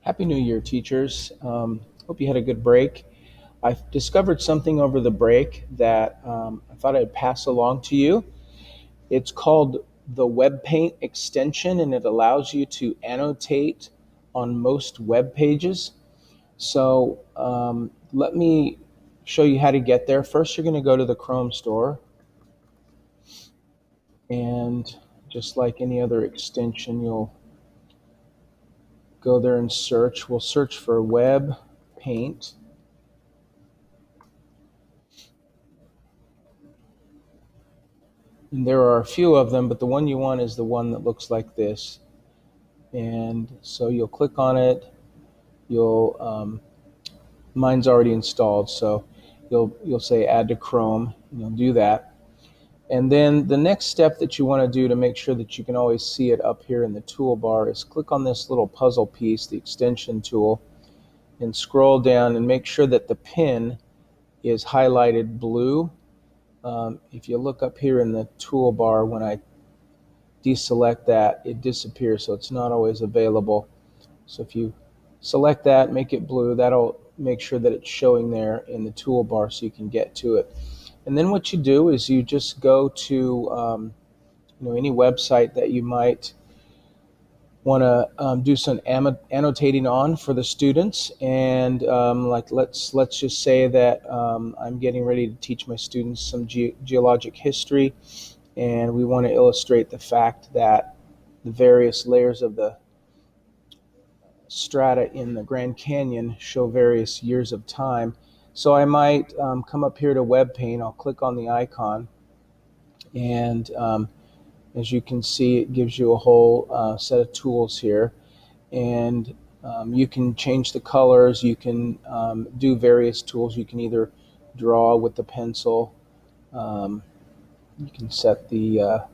Happy New Year, teachers. Hope you had a good break. I discovered something over the break that I thought I'd pass along to you. It's called the Web Paint extension, and it allows you to annotate on most web pages. So let me show you how to get there. First, you're going to go to the Chrome store, and just like any other extension, you'll go there and search. We'll search for Web Paint. And there are a few of them, but the one you want is the one that looks like this. And so you'll click on it. Mine's already installed, so you'll say add to Chrome, and you'll do that. And then the next step that you want to do to make sure that you can always see it up here in the toolbar is click on this little puzzle piece, the extension tool, and scroll down and make sure that the pin is highlighted blue. If you look up here in the toolbar, when I deselect that, it disappears, so it's not always available. So if you select that, make it blue, that'll make sure that it's showing there in the toolbar so you can get to it. And then what you do is you just go to any website that you might want to do some annotating on for the students. And like let's just say that I'm getting ready to teach my students some geologic history, and we want to illustrate the fact that the various layers of the strata in the Grand Canyon show various years of time. So I might come up here to Web Paint. I'll click on the icon, and as you can see, it gives you a whole set of tools here, and you can change the colors. You can do various tools. You can either draw with the pencil. You can set the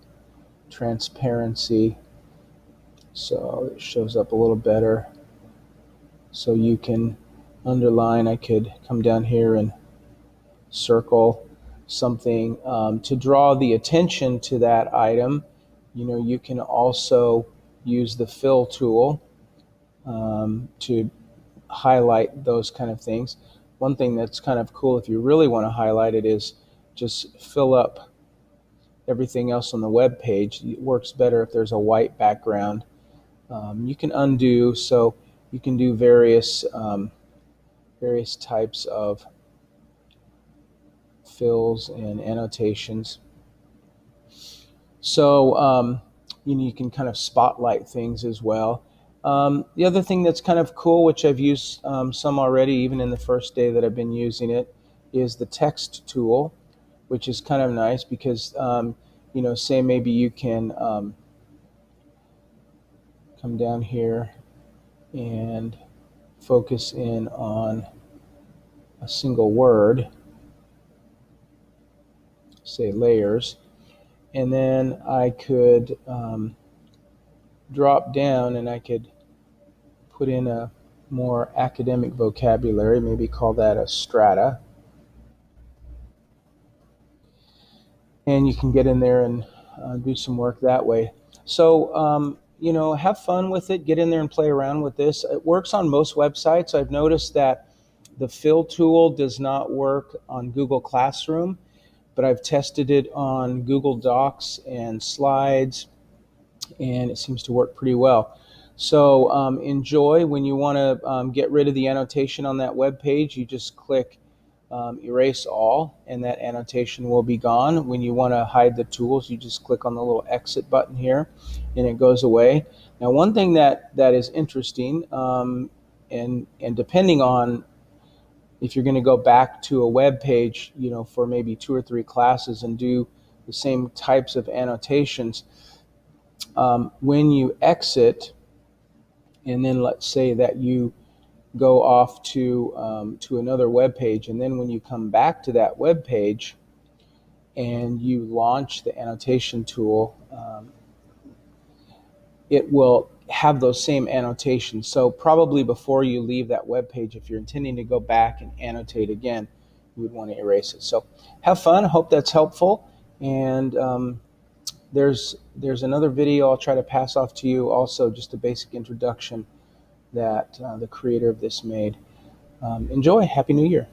transparency so it shows up a little better. So you can underline. I could come down here and circle something to draw the attention to that item. You can also use the fill tool to highlight those kind of things. One thing that's kind of cool, if you really want to highlight it, is just fill up everything else on the web page. It works better if there's a white background. You can undo, so you can do various types of fills and annotations. So you can kind of spotlight things as well. The other thing that's kind of cool, which I've used some already, even in the first day that I've been using it, is the text tool, which is kind of nice because, say maybe you can come down here and focus in on a single word, say layers, and then I could drop down and I could put in a more academic vocabulary, maybe call that a strata. And you can get in there and do some work that way. So, have fun with it. Get in there and play around with this. It works on most websites. I've noticed that the fill tool does not work on Google Classroom, but I've tested it on Google Docs and Slides, and it seems to work pretty well. So enjoy. When you want to get rid of the annotation on that web page, you just click erase all, and that annotation will be gone. When you want to hide the tools, you just click on the little exit button here, and it goes away. Now, one thing that is interesting, and depending on if you're going to go back to a web page, for maybe 2 or 3 classes and do the same types of annotations, when you exit, and then let's say that you go off to another web page, and then when you come back to that web page and you launch the annotation tool, it will have those same annotations. So probably before you leave that web page, if you're intending to go back and annotate again, you would want to erase it. So have fun. I hope that's helpful. And there's another video I'll try to pass off to you, also just a basic introduction that the creator of this made. Enjoy. Happy New Year.